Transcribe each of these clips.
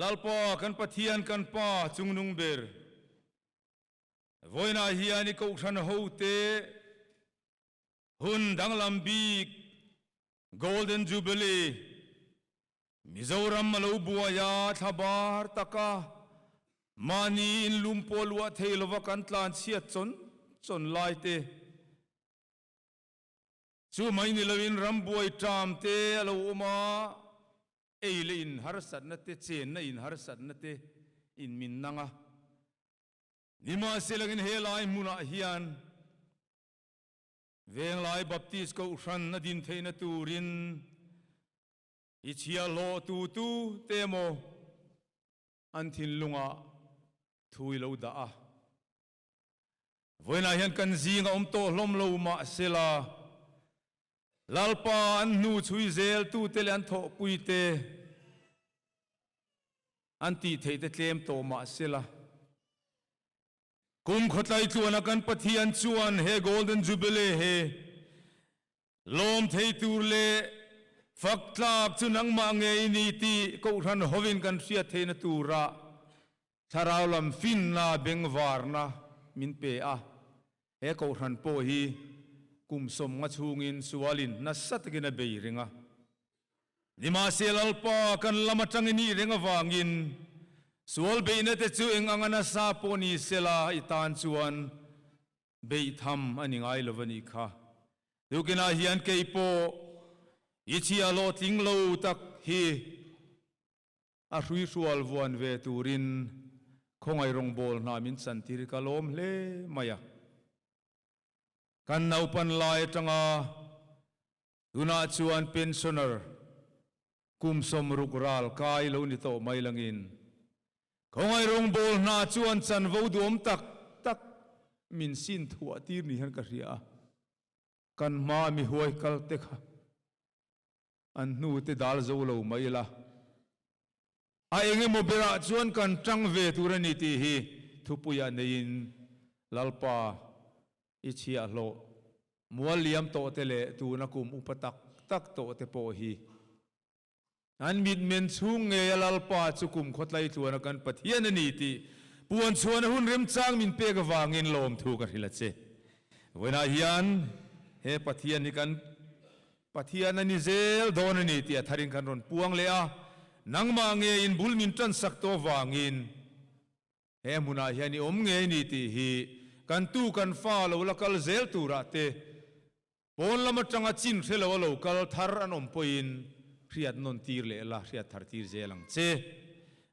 lalpa kan Pathian kan pa chung nung ber voina hiani Kohhran hote hun danglam Biak golden Jubilee Mizoram malo buaya thabar taka mani in lumpo lua theilova kan tlan siat chon laite chu mai ni lovin rambuai tram te alo uma eile in harsat na te chen na in harsat na te in min nanga nima selagin helai muna hian Venglai baptist Kohhran na din theina turin ichia lo tu temo anthin lunga thui lo da a voina hian kan zinga to hlom lo ma sela lalpa an nu chui zel tu tele an tho puite anti theite tlem to ma sela Kumkhaw Tlaitluana kan Pathian chuan he golden Jubilee he lom thei tur le faktlak chunang ma nge ni ti Kohhran hovin kan sia theina tura tharaulam fin na bengwar na min pe a he Kohhran po hi kumsom nga chungin sualin na satgina beiringa lima selalpa kan lamatangini renga wangin sual beina te chu engangana sa poni sela itan chuan เบยทำอันนี้ไงลวันนี้ค่ะดูกินาเฮียนเกยโปอิชิอาโลติงโลตักฮีอารุยรัวลวันเวตูรินคงไอรงโบลนามินสันติริกาลมเลมายากันนาปันลายจังอาดูนาชวนเพนชั่นเนอร์กุมสมรุกรัลกายโลนิโตไม่ลังอินคงไอรงโบลนาชวนสันวูดวมตักมินสินทัวตีนี่ฮันกะเรียกันมามีหวยกัลเตค่ะอันนู้เตดาลโจโลไม่ละไอเองโมเบราชวนกันจังเวตุรนิติฮีทุปุยานินลัลปาอิชิอาโลมัวเลียมโตเตเลตูนักุมอุปตักตักโตเตโปฮีอันมิดเมนซุงเงยลัลปาจุกุมขดไลตัวนักันปะเทียนนิติปวนชวนหุ่นเริมจางมินเปกวางินลมถูกกันทีละเจเวลาเฮียนเฮปะเทียนนี่กันปะเทียนนันนิเซลโดนนิติทารินกันรอนปวงเลยอ่ะนังมาเงยอินบุลมินจันสักตัววางินเฮมุนาเฮียนี่เงยนิติฮีกันตู้กันฟ้าโลละกัลเซลตูระเตปนละมาจังอาจินเซลวโลกัลทาร์อันปอินเรียดนนตีร์เลละเรียดทาร์ตีร์เซลังเจ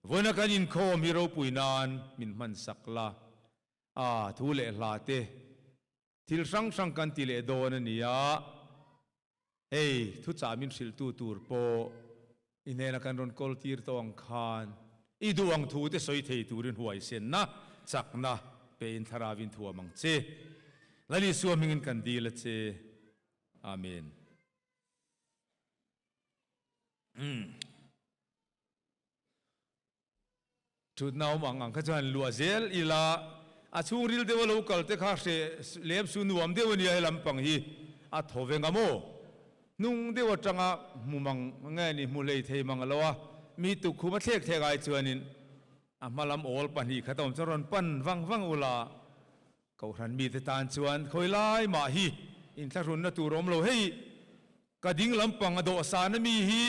วันนักันอินโคมิโรปุยนานมินมันสักละทูเลลาเตทิลสังกันติเลโดนนี่ยเฮ้ทุจามินสิลตูตูร์โปอินเนนักันรอนกอลตีร์ตองคานอีดวงทูเตสอยเทตูรินหวยเซนนะจักนะเป็นทาราวินทัวมังเจและลิสัวมิงกันดีละเจอาเมนชุดนาวมังอังขจรลัวเซลอีลาอาชูริลเดวโลกัลเตข้าเสเล็บสุนวมเดวนี่ให้ลำปังฮีอาทเวงกามโมนุ่งเดวจังอามุมังไงนี่มุเลยเทมังละวะมีตุคุมาเทกเทกไอชวนินมาลำโอลปันฮีขตอมจรอนปันวังอุลาเขาหันมีแต่ตานชวนคอยไล่มาฮีอินทรุนนตูรมโลเฮกระดิ่งลำปังโดสานมีฮี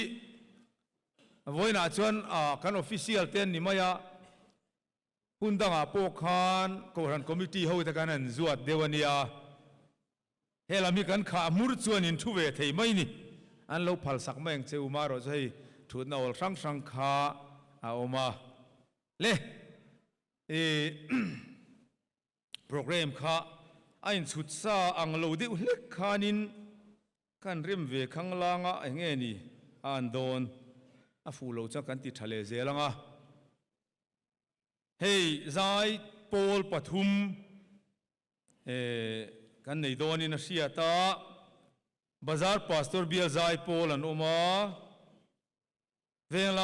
วันน่ะชวนกันออฟฟิเชียลเต้นนี่มายาคุณตั้งอาโปคานเขาหันคอมมิตี้เฮาตะกันนั่นจวดเดวนียเฮลามีกันขามุดชวนอินทุเวทไม่นี่อันเราพัลสักแมงเจ้ามาเราจะให้ชุดนาวสังขาเอามาเล่โปรแกรมข้าอันสุดซาอังโลดิอุเล็กขานินกันเริ่มเวขังลางอ่ะเงี้ยนี่อันโดนฟูโลจังกันติดทะเลเซลังอ่ะเฮ้ยใจโพลปฐุมกันในโดนินาเซียตาบาซาร์พาสตอร์เบียใจโพลอันออกมาเวงไล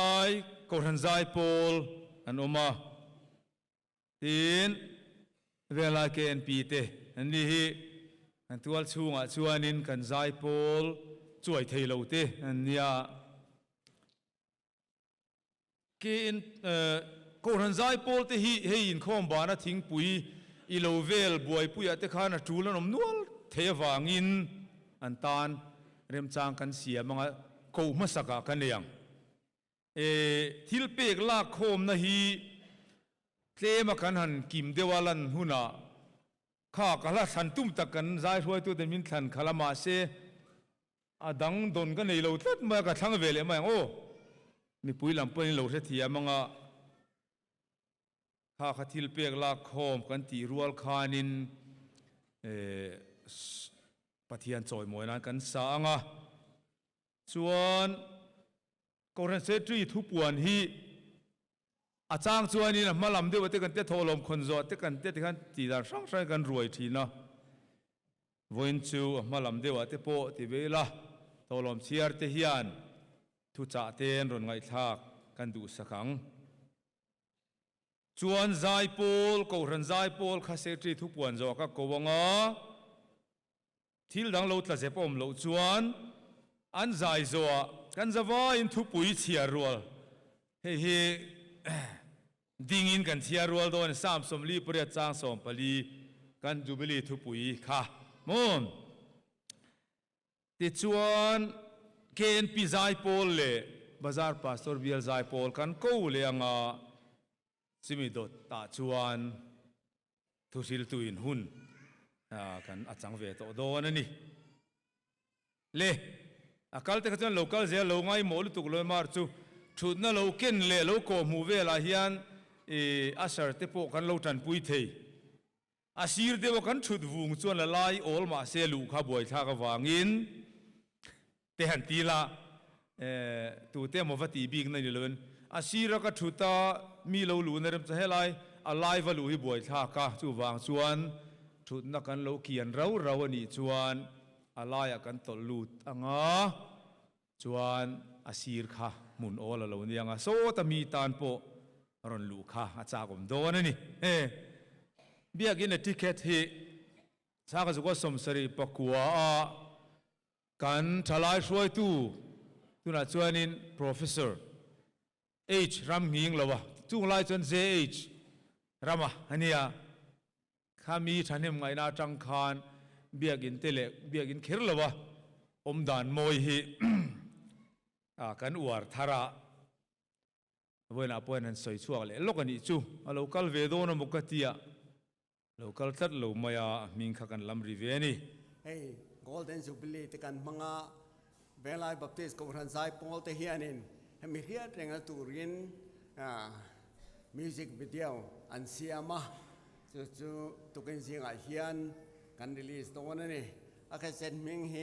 กอรันใจโพลอันออกมาทีนเวลาเกนปีเตอันนี้อันตัวช่วงชวนินกันใจโพลช่วยเทโลเตอันนี้เกนกอรันใจโพลเตฮีอินคอมบานะทิ้งปุยอีโลเวลบวยปุยอัตขานะจูลนมนวลเทวางินอันตานเริ่มจางกันเสียมังกูมาสักกันเองทิลเปกลากโคมนะฮีเทมากันหันกิมเดวาลันหุนาข้ากะละสันตุมตะกันใจช่วยตัวเดมินทันคลามาเซอดังดนกันในโลทัดมากระทั่งเวลมาโอ้มีปุยลำเปิลโลเสถียมังข้าขทิลเปกลากโคมกันตีรัวคานินปะเทียนจอยมวยนั้นกันสางส่วนกอรันเซตรีทุบวันฮีอาจารย์ส่วนนี้นะมาลำเดียวเตกันเตะโทลมคนจอดเตกันเตะกันตีดาช่างใช้กันรวยทีนะวันชูมาลำเดียวเตะโปติเวลาโทลมเชียร์เตฮิอันทุจ่าเตนรอนไงทักกันดูสักครั้งส่วนใจโพลกอรันใจโพลข้าเซตรีทุบวันจอก็กวงทิลดังโลตละเจ็บอมโลส่วนอันใจจอกันจะว่าอินทุปุยเชียรัวเฮ้ดิ่งอินกันเชียรัวโดนสามสมลีเปรียจางสมปลีกันจูบิลีทุปุยค่ะมุนติดส่วนเกณฑ์ปีใจโพลเล่บาซาร์พาสตอร์เบียลใจโพลกันกู้เลี้ยงสิมิดตาชวนทุสิลตุอินหุน กันอาจังเวโตโดนั่นนี่เล่อากาศแต่ก็จะ local เสียโลง่ายหมดตุกเลยมาร์จูชุดนั่นเราเก่งเล่เราโกมูเวลาเฮียนอาศัยเตปกันเราทันปุยเทอาศัยเดียวกันชุดวุงส่วนละลายโอลมาเซลูข้าบวยท่ากวางินเตหันตีละตัวเตมวัตีบิกนั่นเลยอาศัยเราก็ชุดตามีเราหลุนเริ่มจะให้ไรอะไรวะลุยบวยท่ากะจูวางส่วนชุดนักกันเราเขียนเราอันนี้ส่วนอะไรกันตลุดอ่างส่วนอาศัยค่ะมุนโอละเราเนี่ยงโซตมีตานโปรอนลูกค่ะอาจากผมโดนนี่เบียกินติเกตที่สากสุกสมสรีปกัวกันทลายช่วยตู้น่าชวนนิน professor H รำหิงละวะตู้ไล่จน ZH รำอ่ะอันนี้ข้ามีฉันเห็นไงน่าจังคานเบียกินเตเล็กเบียกินเคิร์ละวะอมดานมวยฮีกันอวดทาระเวลาป่วยนั้นสวยชั่วเลยโลกันนี้จู่เราคัลเวโดนมุกติยาเราคัลตัดเราไม่มิงขักันลำริเวนี่เฮ้ย Golden Jubilee ที่กันมังอาเวลาบัพติสต์Kohhranไซปอลเทียนินให้มีเรียนเรื่องตูรินมิวสิกวิดีโออันเสียมาจู่ตุกินเสียงไอเฮียนกันรีลิสตัวนั้นนี่อาเคเซนมิงเฮ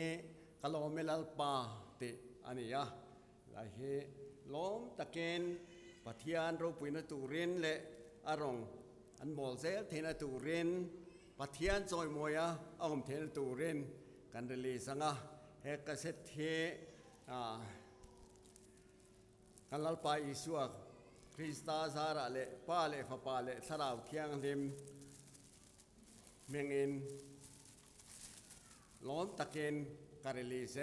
กะโลเมลัลปาติอันนี้ไอเฮล้มตะเกนปัทยานรูปุยนตูรินเละอารมณ์อันโมเซลเทนตูรินปัทยานซอยมวยอารมณ์เทนตูรินกันรีลิสังเฮกเซตเฮกันลัลปาอิสวกคริสตาซาระเละป้าเละฟ้าป้าเละสลาวเทียงดิมเมียงอินล้อมตะเกนการีลีเซ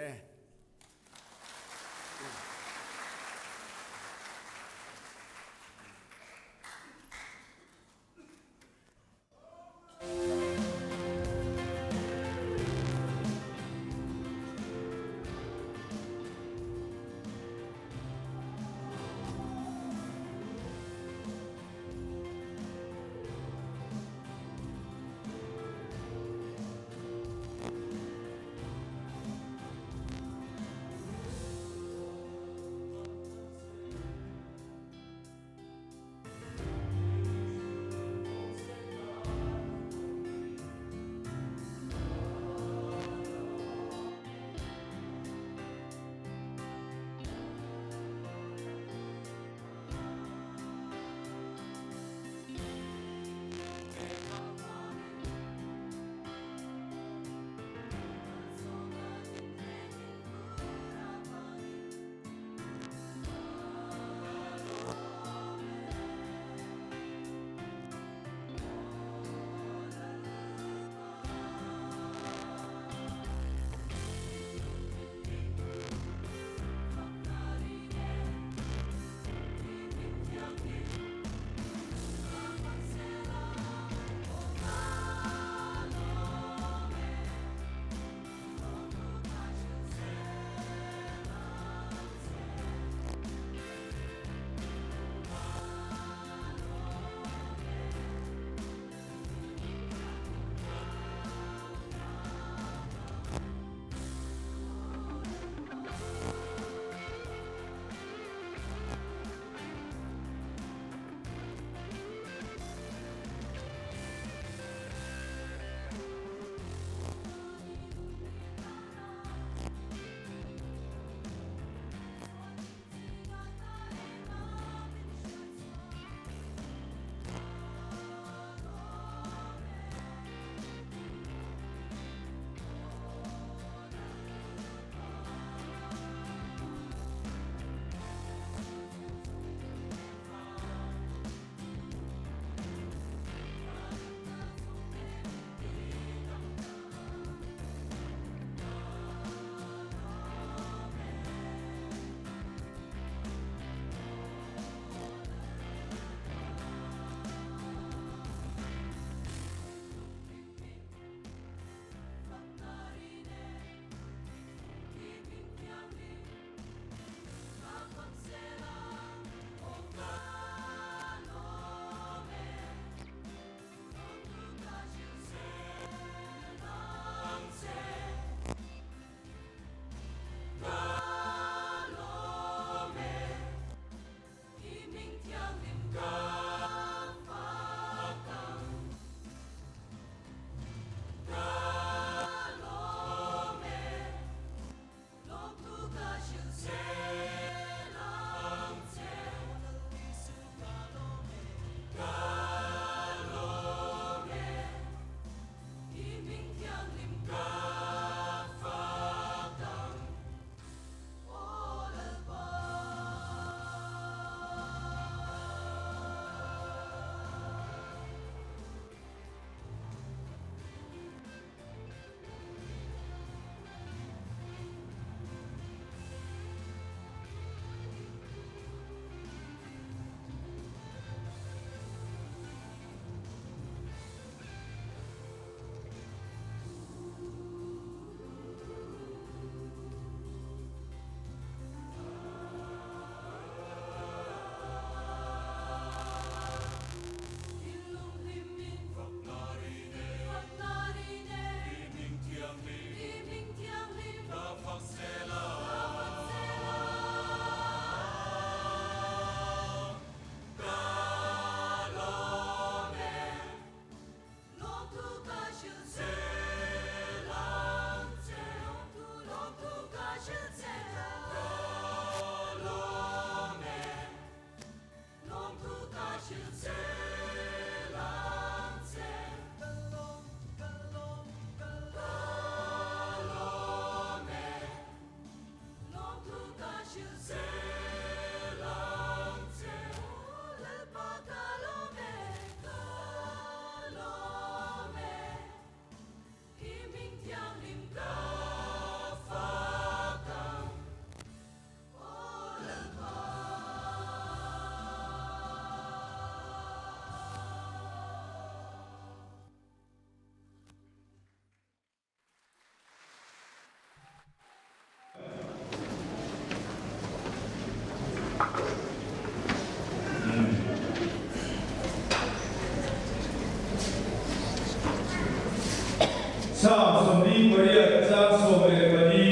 Sa somni Maria sa sobre pani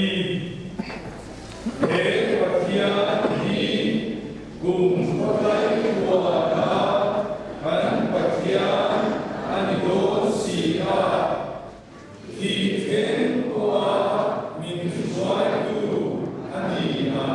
he Pathianni Kumkhaw Tlaitluana kan Pathian anidon siha Kithen koa min suai tu anina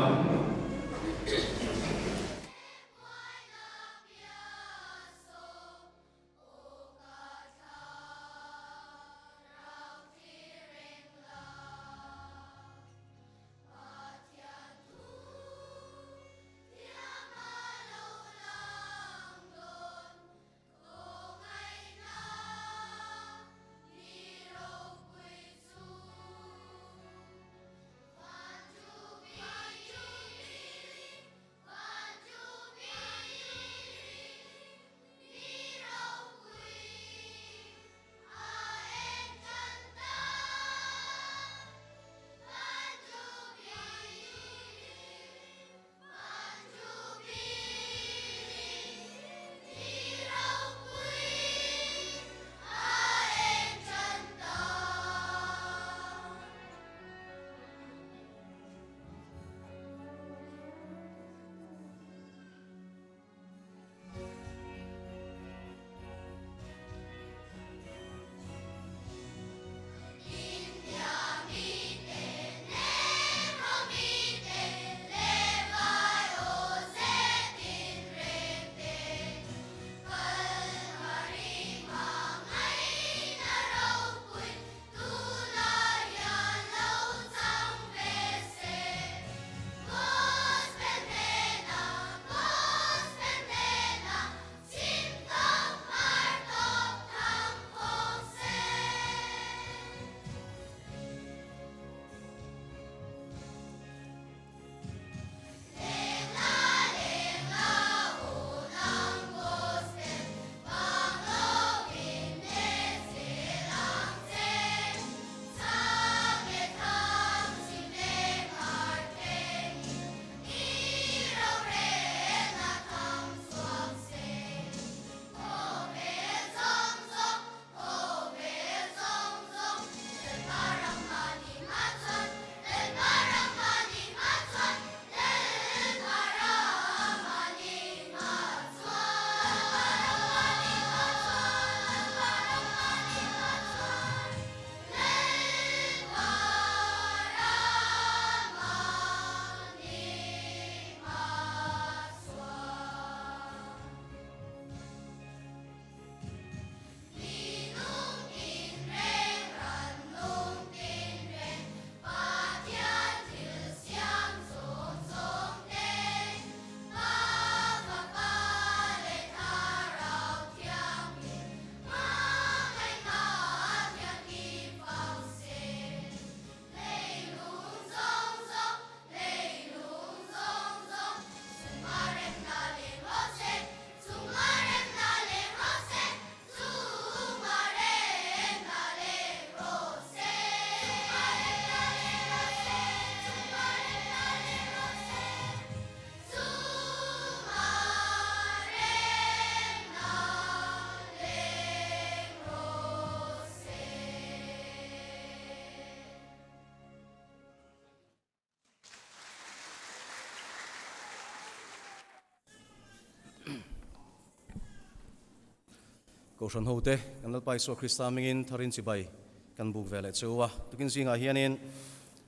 Kohhran hote kan lalpai so Krista mingin tharin sibai kan buk vele chewa tukin singa hianin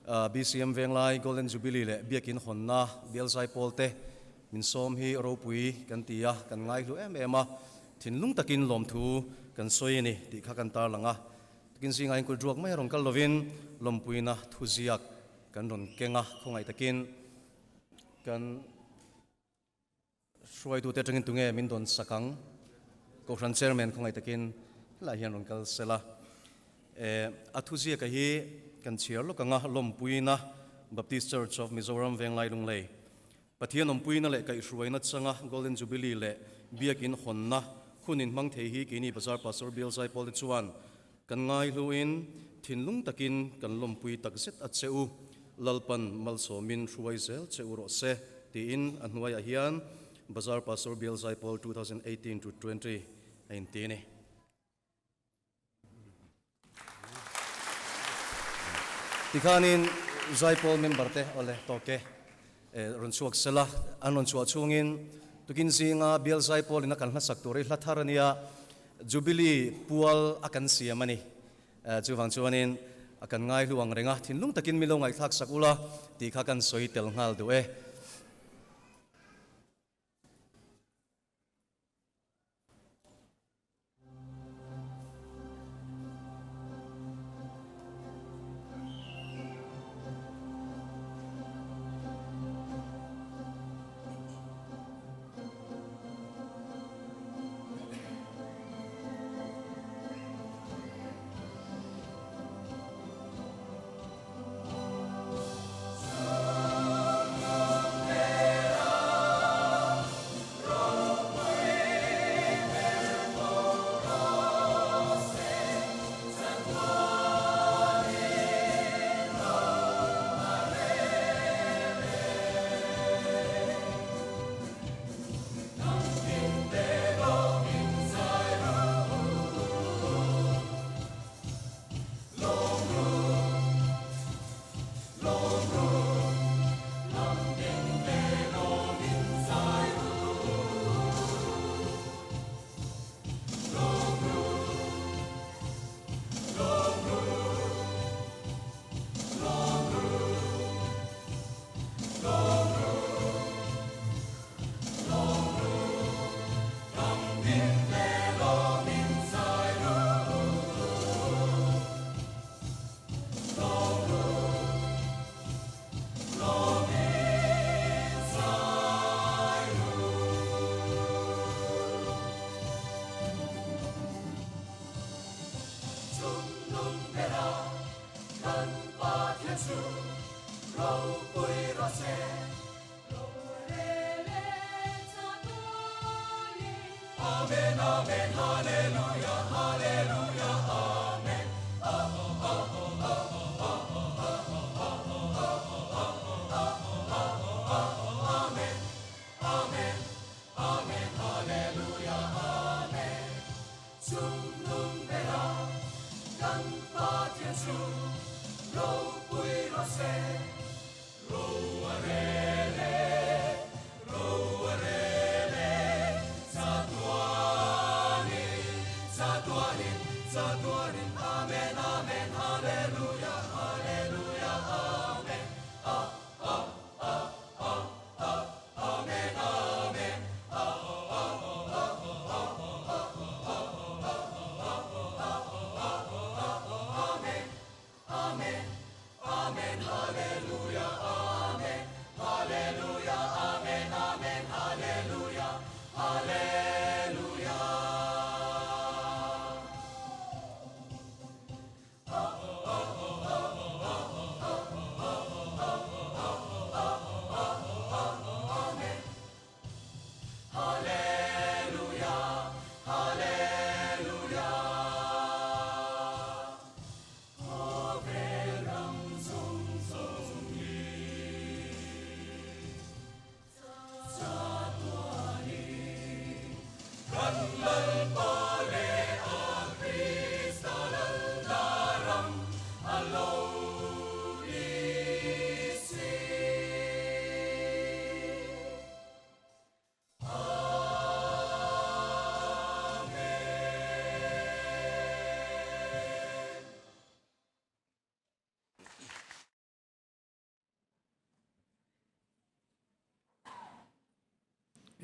BCM Venglai Golden Jubilee le Biakin honna Bielsai polte min som hi ropui kan tia kan ngai lu ema thinlung takin lom thu kan soini ti kha kan tar langa tukin singa in kul druak mai rong kal lovin lompuina thuziak kan ron kenga khongai takin kan suai tu te tengin tunge min don sakang Kohhran chairman khongai takin la hian ron kal sela athuzia ka hi kan chiar lo kanga lompuina Baptist Church of Mizoram Venglai lunglei Pathian ompuina le kai ruaina changa Golden Jubilee le Biakin honna khunin mangthei hi kini bazar pastor Bielsai pol chuan kan ngai luin thinlung takin kan lompui takset acheu lalpan malsomin ruai zel cheu ro se ti in anhuai a hian bazar pastor Bielsai pol 2018 to 2019 tikhanin zaipol member te ole toke ron chuak sela anon chu chungin tukin zinga bial zaipol ina kan hnasak tur hla tharania Jubilee pual akan siamani chuwang chuanin akan ngai luang renga thinlung takin milo ngai thak sakula tikha kan soi tel ngal du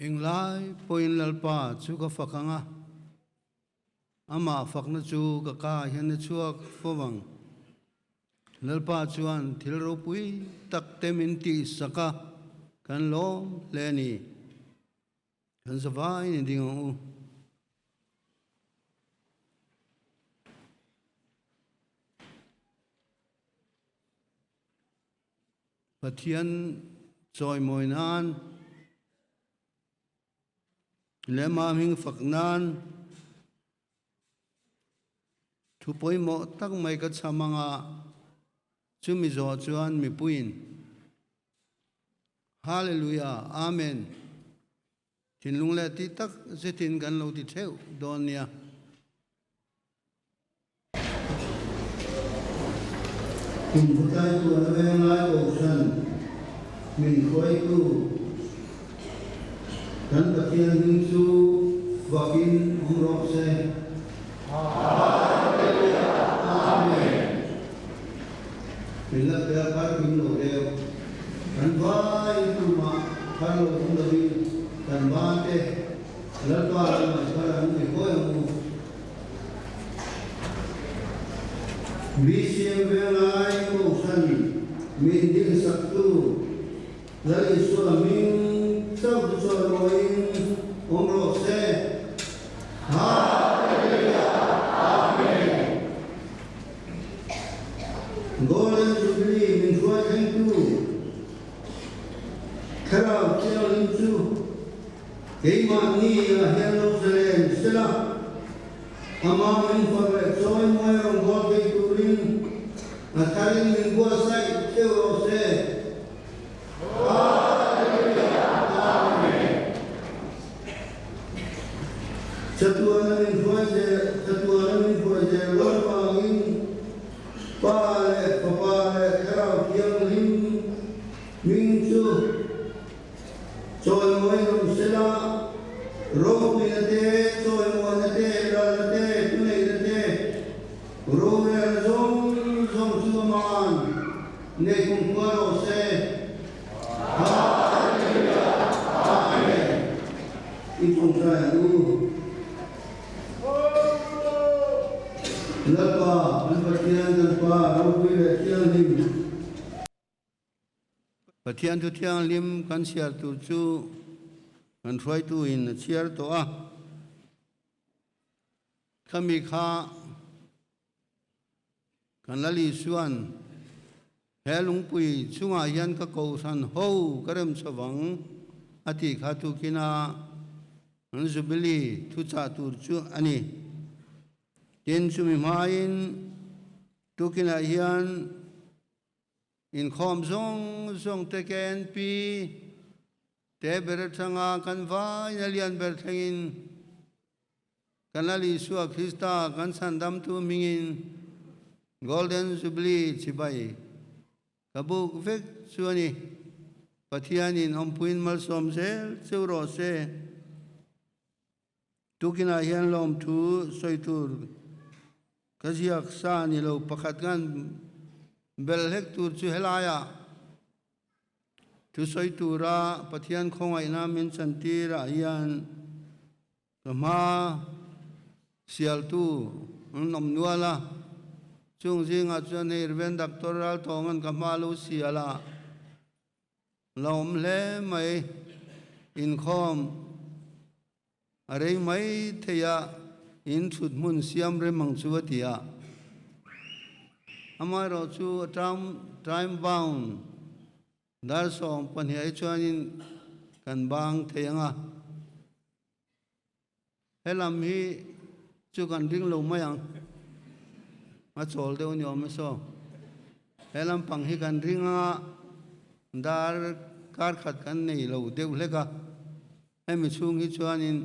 Venglai poin lalpa chu ka fakanga ama fakna chu ka ka hian chuak fowang lalpa chuan thilro pui tak temin ti saka kan lom leni kan savai ni dingu Pathian choi moinan lema ming faknan thu poi mo tak mai ka chamanga chumi zo chuan mi puin hallelujah amen tin lung le ti tak zetin kan lo ti theu donia Kumkhaw Venglai Kohhran min khoi tu kan Pathian min su vakin umrok se Amen. Min la pe par min lo deu kan vai tu ma kan lo kum da bi kan ba te la twa ma ka ni ko mu Bishim Venglai Kohhran min ding saktu lali sura min sau sura loin umro se Hallelujah Amen Golden Jubilee min khoi thang tu kharao cheo lim chu keima ni la hello selen sela ama min forle soy moi rong gol ke turin atarin min bua sai cheo se Tlaitluana min khoi je lor pangin pale papale kharao kiang lim min chu choi moi rom sela ro min te choi moi na te la te tunai na te ro me zong zong chu man ne Kumkhaw se Hallelujah Amen in Kumkhaw nu Lapa, Pathian dan pa, Rawi le tiang lim. Pathian tu tiang lim kan siar tu chu kan try tu in siar to a. Kami kha kan lali suan helung pui chunga yan ka ko san ho karem sawang ati kha tu kina Jubilee tu cha tu chu ani. Tin sumi main tukina hian in khom zong te ken pi te ber thanga kan vai na lian ber thangin kanali suwa Krista kan sandam tu mingin Golden Jubilee chibai kabuk vek suani Pathian in ompuin mal som sel churo se tukina hian lom thu soitur Kaziak sa ni lo pakhat gan bel hek tur chu helaya tu soi tura Pathian khongai na min chanti ra hian kama sial tu nom nuala chung Zing a chuan irven doctoral tongan kama lu siala lom le mai in khom are mai theya in thut mun siam re mang chuatia amaro chu time bound dar som panhia chuanin kan bang theyanga helam hi chu kan ring lo mayang ma chol de uni om so helam pang hi kan ringa dar kar khat kan nei lo deu leka emi chung hi chuanin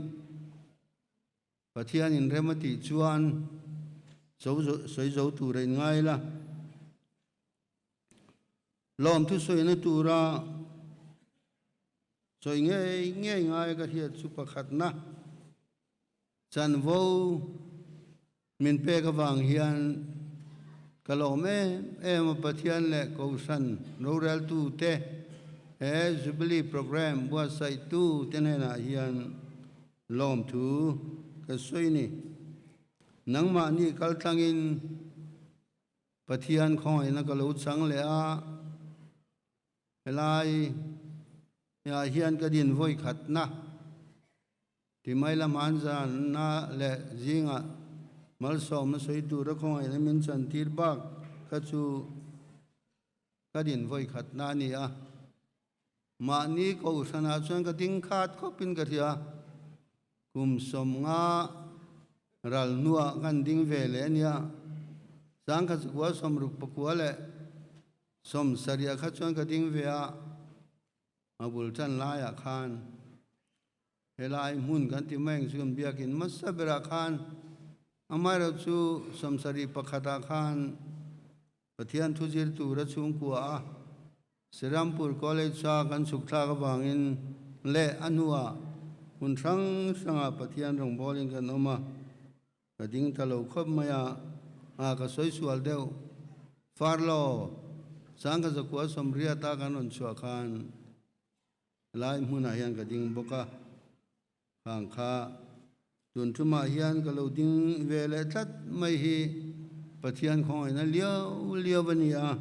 Pathian in remati chuan soi zo tu re ngai la lom tu soi na tu ra soi ngai ka hiat chu pakhat na chan vo min pe ka wang hian kalom em Pathian le Kohhran rural tu te Jubilee program was sai tu tenena hian lom tu kasoi ni nangma ni kaltangin Pathian khoi na kalo chang le a helai ya hian ka din voi khat na ti mai la manja na le zinga mal som na soi tu ra khoi na min chan tir bak ka chu ka din voi khat na ni a ma ni ko sana chuan ka ding khat khopin ka ria kum som nga ral nuwa kan ding vele nia sang ka chukwa som ruk pakwa le som saria kha chuan ka ding ve a abul chan la ya khan helai mun kan ti meng sum biakin masabera khan amara chu som sari pakhata khan Pathian thu zir tu ra chung kwa Serampur College sa kan sukta ka bangin le anua mun sang sanga Pathian rong bolin kan oma kading talo khop maya ka soi sual deu farlo sang ka zakwa somria ta kan on chua khan lai huna hian kading boka khang kha tun tuma hian ka lo ding vele tat mai hi Pathian khong ina liao bania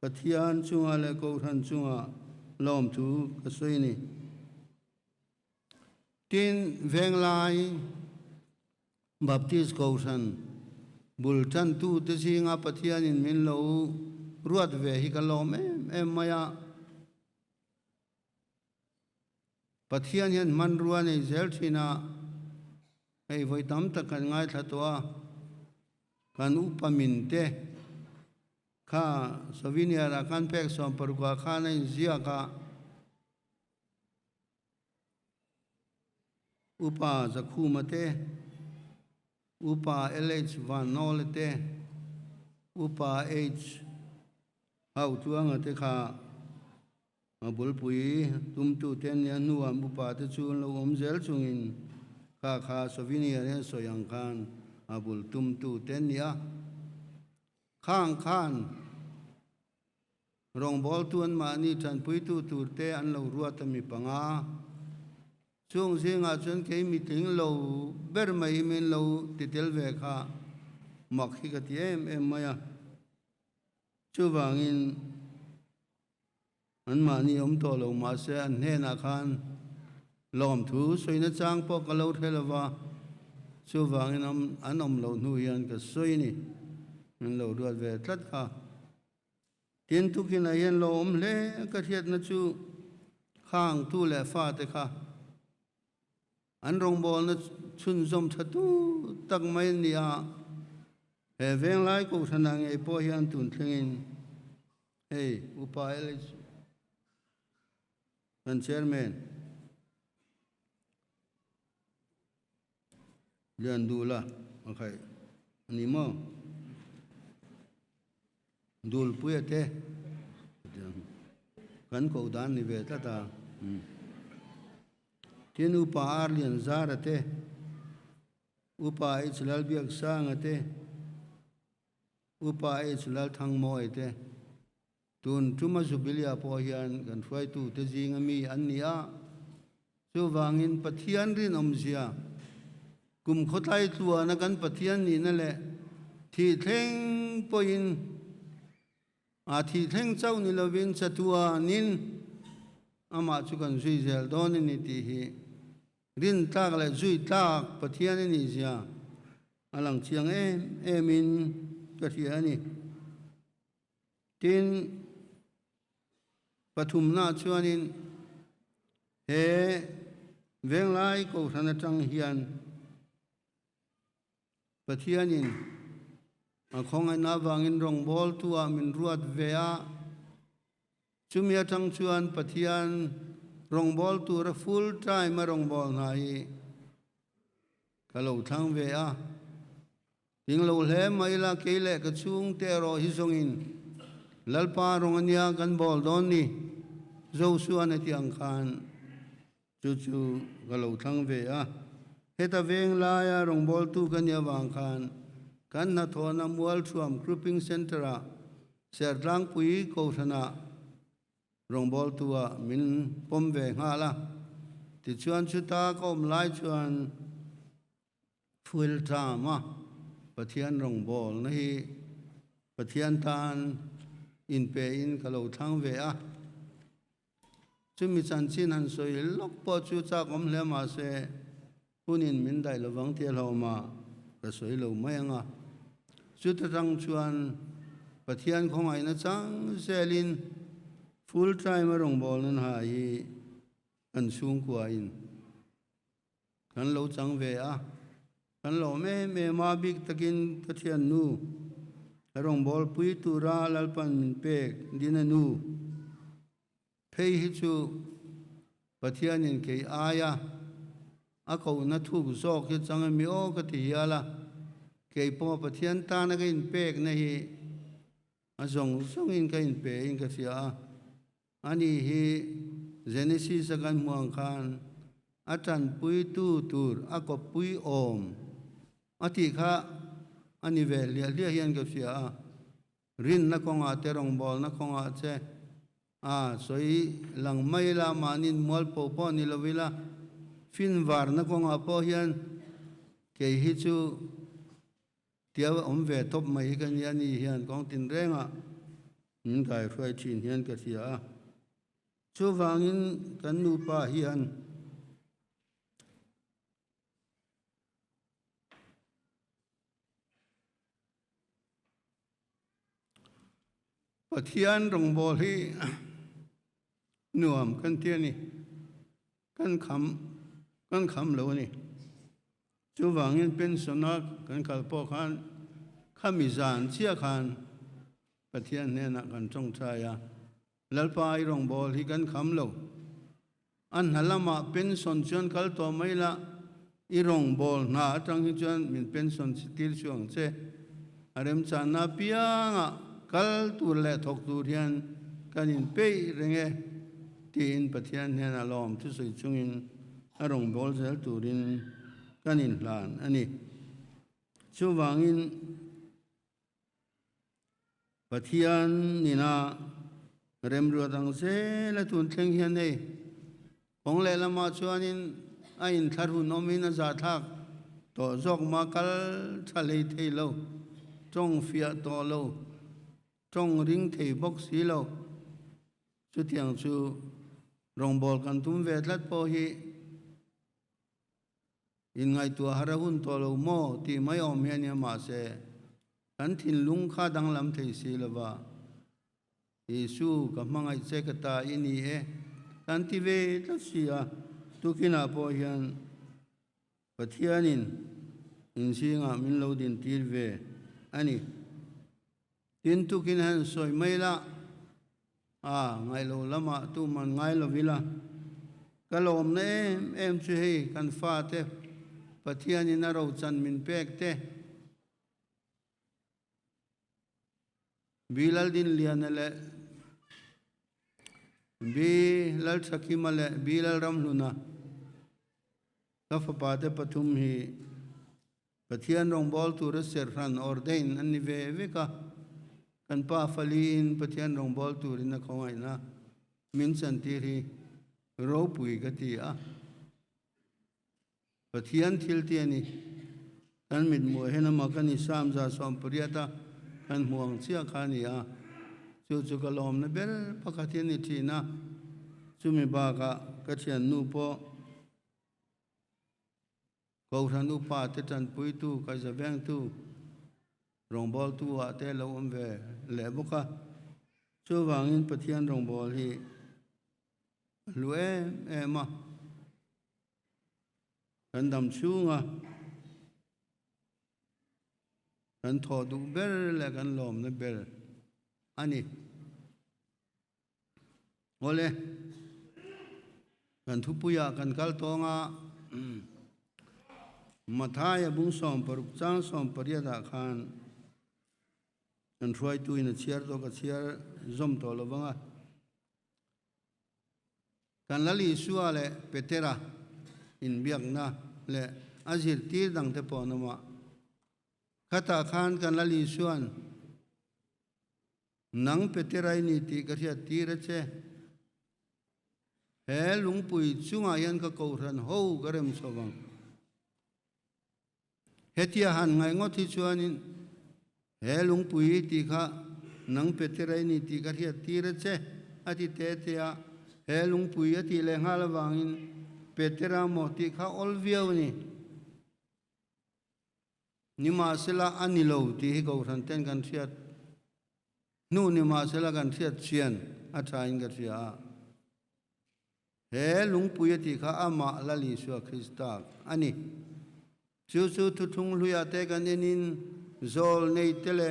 Pathian chunga le Kohhran chunga lom thu ka soi ni tin Venglai Baptist Kohhran bultan tu te singa Pathian in min lo ruat ve hi ka lom em maya Pathian hian man ruan ei zel thina ei voi tam tak kan ngai thatwa kan upamin te kha sovinia ra kan pek som parwa kha nei zia ka upa zakhu mate upa LH van nolete upa H au tuang te kha bul pui tum tu ten ya nuam upa te chu lo om zel chungin kha sovinia ne soyang khan abul tum tu ten ya khang khan rong bol tuan ma ni than pui tu tur te an lo ruat mi panga chung zinga chun ke meeting lo ber mai min lo titel ve kha mak hi ka ti em maya chu wangin an ma ni om to lo ma se an he na khan lom thu soina chang po ka lo thelawa chu wangin an om lo nu yan ka soi ni an lo ruat ve tlat kha tin tu kin a yen lo om le ka thiat na chu khang tu le fa te kha an rong bol na chun zom thatu tak mai ni a he Venglai Kohhran ang e po hian tun thlengin hey upa LH and chairman lian dula okay ani mo dul puete kan ko dan ni ve ta tin upa arlian zarate upa ichlal biak sangate upa ichlal thang moite tun tuma Jubilee po hian kan fai tu te Zing mi ania chu wangin Pathian rin omzia Kumkhaw Tlaitluana kan Pathianni na le thi thleng poin thi thleng chau ni lovin chatua nin ama chu kan zui zel don ni ti hi rin tak le zui tak Pathian ni zia alang chiang emin ka thiani tin pathum na chuanin he Venglai Kohhran atang hian Pathianin khongai na wangin rong bol tua min ruat vea chumia thang chuan Pathian rong bol tu ra full time rong bol nai kalau thang vea ting lo hle mai la ke le ka chung te ro hi zongin lalpa rong ania kan bol don ni zo suan atiang khan chu kalau thang vea heta Venglai rong bol tu kan ya wang khan kan na thona mual thuam grouping center a serlang pui Kohhrana rong bol tua min pom ve nga la ti chuan chu ta kom lai chuan full drama Pathian rong bol na hi Pathian tan in pe in kalau thang ve a chu mi chan chin han soi lok po chu cha kom le ma se punin min dai lo wang te lo ma ka soi lo mai anga chu ta rang chuan Pathian khong ai na chang selin full time rong bol nan ha hi an chung kwa in kan lo chang ve a kan lo me ma big takin Pathian nu rong bol pui tu ra lalpan min pek dinanu phei hi chu Pathian in ke aya a ko na thu zok hi chang mi o ka ti ala ke po Pathian ta na in pek na hi azong in ka in pe in ka sia ani hi Genesis kan muang kan atan pui tu tur akop pui om ati kha ani ve lia hian ka sia rin na konga terong bol na konga che soi lang mai la manin mol po ni lovila fin var na konga po hian ke hi chu tia ve top mai kan yani hian kong tin renga kai phai thin hian ka sia chu wangin kan nu pa hian Pathian rong bol hi nuam kan tia ni kan kham lo ni chu wangin pensioner kan kalpo khan khamizan chia khan Pathian ne na kan chong chaya lalpa ai rong bol hi kan kham lo an halama pension chuan kal to maila i rong bol na atang hi chuan min pension sitil chuang che arem chana pianga kal tur le thok tur hian kanin pe renge tin Pathian ne na lom thu sui chungin arong bol zel turin kanin hlan ani chu wangin Pathian nina rem ruadang se la tun thleng hian nei ong le lama chuanin a in tharu nomina za thak to jok ma kal thalei thei lo tong fia to lo tong ring thei bok si lo chu tiang chu rong bol kan tum ve tlat po hi in ngai tu harahun to lo mo ti mai om hian ya ma se kan thin lung kha dang lam thei si lova Yesu ka mangai che ka ta ini e kan ti ve ta sia tu kina po hian Pathianin in singa min lo din tir ve ani tin tu kin han soi mai la ngai lo lama tu man ngai lo vila kalom ne em chu hei kan fa te Pathianin na ro chan min pek te bilal din lian le bilal sakimale bilal ramluna ka fa pa te pathum hi Pathian rong bol tu ra ser ran ordain ani ve ka kan pa fali in Pathian rong bol tu rin na khongai na min san ti ri ro pui ka ti a Pathian thil ti ani kan mit mo hena ma kan ni sam za som priyata kan muang chia khani a chu kalom na bel pakhathian ni thina chumi ba ka thian nu po Kohhran u pa te tan pui tu ka zaveng tu rong bol tu a te lo om ve le boka chu wangin Pathian rong bol hi lue ma kan dam chunga kan tho du bel le kan lom na bel ani ole kan thu puya kan kal tonga mathaya bung som paruk chang som pariada khan kan throi tu in chiar to ka chiar zom to lowanga kan lali suale petera in biak na le azir tir dang te ponoma khata khan kan lali suan nang peterai ni ti ka thia tira che he lungpui chunga yan ka Kohhran ho garem sowang hetia han ngai ngo thi chuanin he lungpui ti kha nang peterai ni ti ka thia tira che ati te tia he lungpui ati le ngal wangin petera mo ti kha olviau ni ma sela anilo ti hi Kohhran ten kan thiat nu ni ma sela kan thiat chian athain ka thia he lungpui ti kha ama lali su Krista ani chu thu thung luya te kan enin zol nei tele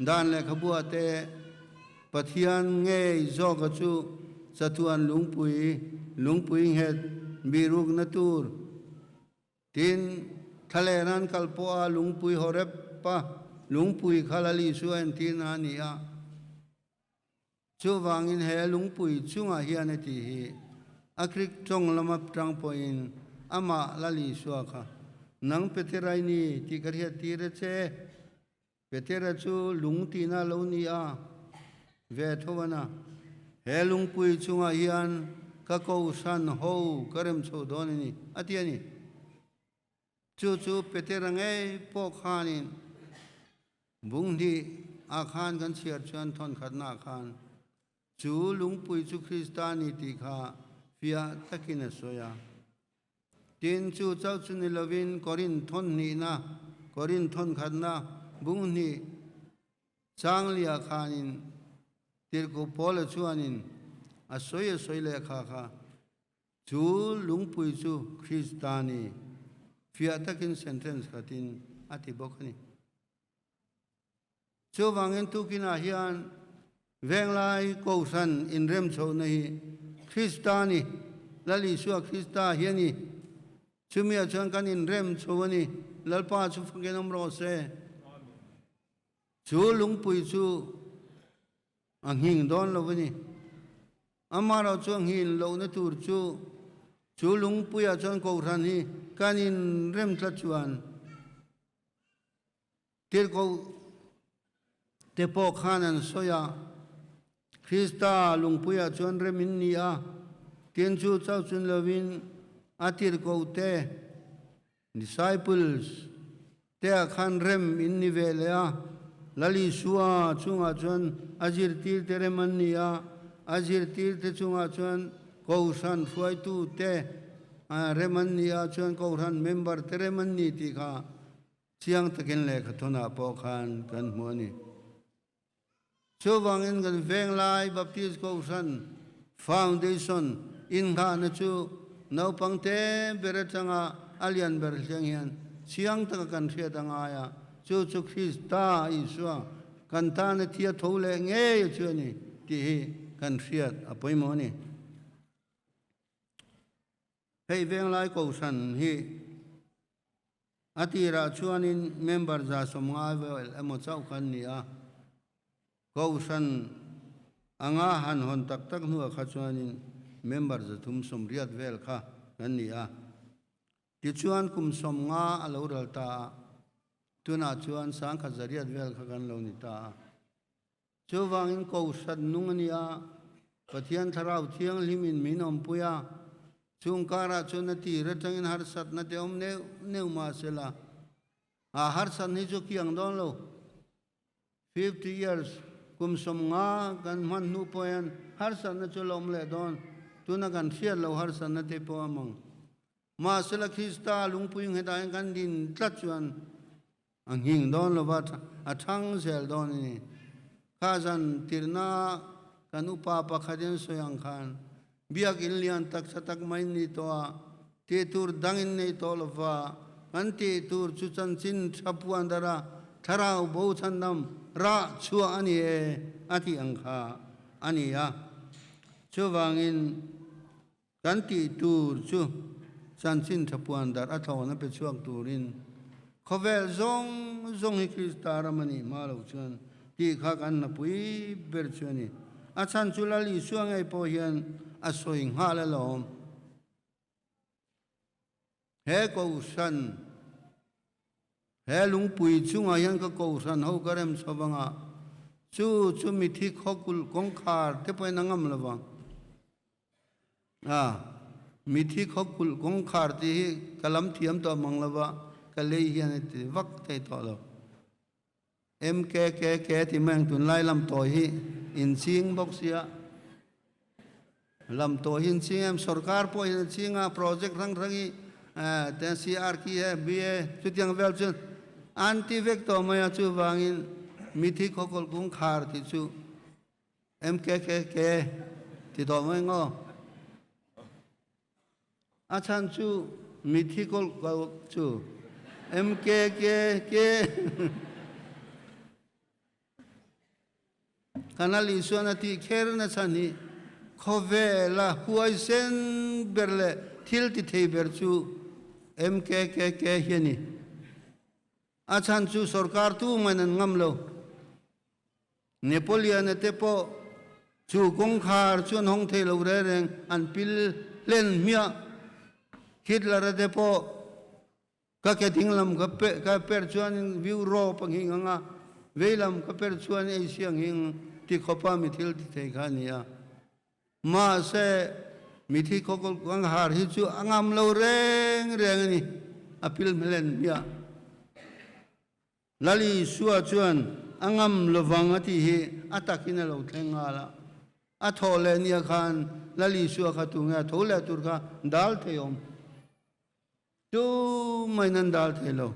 dan le khabua te Pathian nge zo ka chu chatuan lungpui het biruk natur tin thaleran kalpoa lungpui horep pa lung pui khalali suan tin ania chu wangin he lung pui chunga hian ti hi akrik chong lamap tang poin ama lali suaka nang peterai ni ti karia tire che petera chu lung ti na lo ni a ve thowana he lung pui chunga hian ka ko san ho karem chu don ni atiani chu petera ngai po khanin bung di a khan kan chiar chuan thon khatna khan chu lung pui chu Kristani ti kha fia takina soya tin chu chau chu ni lovin korin thon ni na korin thon khatna bung ni changlia khanin tir ko pol chuanin a soya soile kha chu lung pui chu Kristani fia takin sentence khatin ati bokhani chu wangin tu kina hian Venglai Kohhran in rem chho nahi Kristani lali suwa Krista hiani chumia chuan kan in rem chho ani lalpa chu phanggenom ro se chu lungpui chu anghing don lo ni amaro chu anghing lo na tur chu lungpui a chuan Kohhran hi kan in rem tla chuan tir ko te po khanan soya Krista lungpui a chuan remin ni a tien chu chau chun lovin atir ko te disciples te a khan rem in ni vele a lali suwa chunga chuan ajir tir te reman ni a ajir tir te chunga chuan Kohhran fuai tu te reman ni a chuan Kohhran member te reman ni ti kha chiang takin le khathona po khan kan hmuani chu wangin kan Venglai Baptist Kohhran Foundation in kha na chu no pangte beretanga alian ber hian chiang ta kan thia tanga ya chu Krista iswa kan ta na thia thole nge chu ni ti kan thia apoimo ni hei Venglai Kohhran hi atira chuanin member za somnga vel emo chau kan ni a Kohhran anga han hon tak tak nu kha chuanin member za thum som riat vel kha kan ni a ti chuan kum som nga alo ral ta tuna chuan sang kha zariat vel kha kan lo ni ta chu wangin Kohhran nung ni a Pathian tharau thiang limin minom puya chungkara chunati ratangin har sat na te om ne ma sela a har san ni chu kiang don lo 50 years kum som nga kan man nu poyan har san na cholom le don tuna kan thia lo har san na te po amang ma sela Krista lungpui nge da kan din tlat chuan anghing don lo ba athang sel don ni kha zan tirna kan upa pakhaden soyang khan Biak in lian tak satak main ni to a te tur dangin nei to lova an te tur chu chan chin thapuan dara tharau bo chandam ra chu ani e ati angkha ani ya chu wangin kan ti tur chu chan chin thapuan dar athona pe chuak turin khovel zong hi Krista ramani malo chuan ti kha kan na pui ber chuani achan chulali suangai po hian asoing halalom he Kohhran he lungpui chunga hian ka Kohhran ho karem sobanga chu mithi khokul kongkhar te poi nangam lawang mithi khokul kongkhar ti kalam thiam to manglawa kalei hian ti vak te to lo ke ti mang tun lai lam to hi in sing boxia lam to hin sing sarkar po hin singa project rang rangi te CR ki hai BA chutiang vel chun anti vector maya chu wangin mithi khokol kung khar ti chu ke ti do mai ngo achan chu mithi kol chu ke kanali suanati kherna chani khovela huai sen berle thil ti thei ber chu ke hiani achan chu sarkar tu manan ngam lo Napoleon te po chu Kumkhaw chuan hong thei lo re reng an pil len mia Hitler te po ka ke dinglam ka per chuan view ro panghi nga veilam ka per chuan ei siang hing ti khopa mi thil ti thei khania ma se mi thi khokol ang har hi chu angam lo reng reng ni apil melen mia lali suwa chuan angam lovang ati hi atakina lo thengala a thole nia khan lali suwa khatunga thole tur kha dal theyom tu mainan dal thelo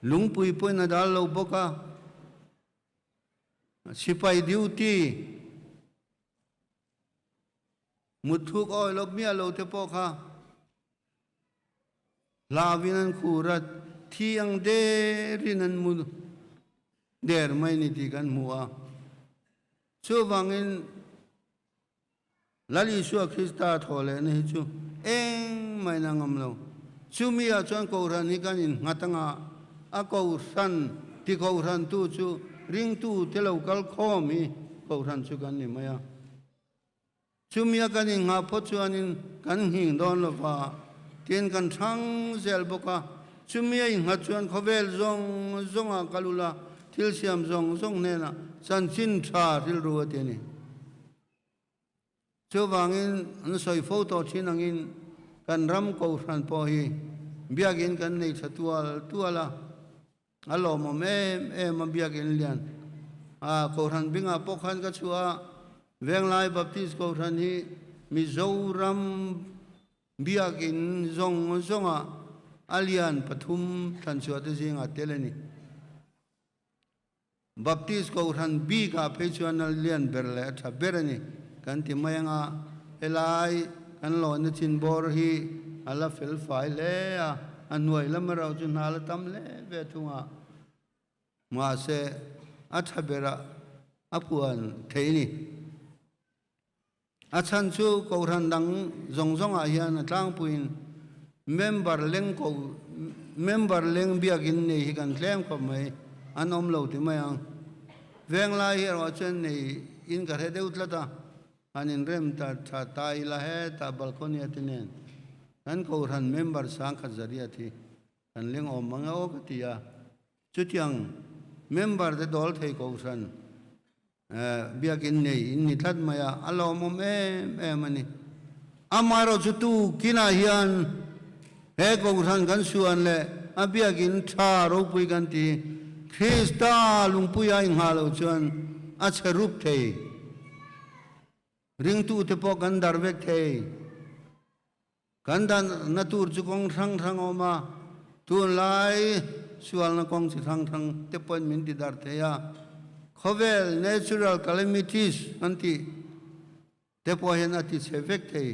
lungpui poina dal lo boka sipai duty muthuk oi lo mia lo te po kha lawinan khurat thiang de rinan mu der mai ni ti kan muwa chu wangin lali suwa Krista thole ne chu eng mai na ngam lo chu mi a chuan Kohhran ni kan in ngatanga a Kohhran ti Kohhran tu chu ring tu te lo kal khomi Kohhran chu kan ni maya chu mi a kan in nga pho chuan in kan hing don lo fa tien kan thang zel boka chu mi a in nga chuan khovel zong zonga kalula thil siam zong zong ne na san chin tha thil ru te ni chu wangin an soi photo thinangin kan ram Kohhran po hi biakin kan nei thatual tuala alo mo me ma biakin lian a Kohhran binga pokhan ka chua Venglai Baptist Kohhran hi Mizoram biakin zong zonga alian pathum than chua te Zing a teleni Baptist Kohhran bi ka phechuan alian berle tha berani kan ti mayanga elai kan lo na chin bor hi ala fel fai le a anoi lamara chu nal tam le ve thunga ma se athabera apuan theini achan chu Kohhran dang zong zong a hian tlang puin member leng biakin nei hi kan tlem ko mai anom lo ti mayang Venglai hi ro chen nei in ka he deutlata anin rem ta tai la he ta balkoni atinen kan Kohhran member sang kha zaria thi kan leng om manga o katia chutiang member de dol thei Kohhran biakin nei in ni that maya alo mom mani amaro chutu kina hian he Kohhran kan suan le abiakin tha ro pui kan ti Krista lungpui ai ngalo chuan a cherup thei ring tu te po kan dar vek thei kan dan natur chu kong thang oma tu lai sual na kong chi thang te pon min ti dar theya khovel natural calamities anti te po hen ati se vek thei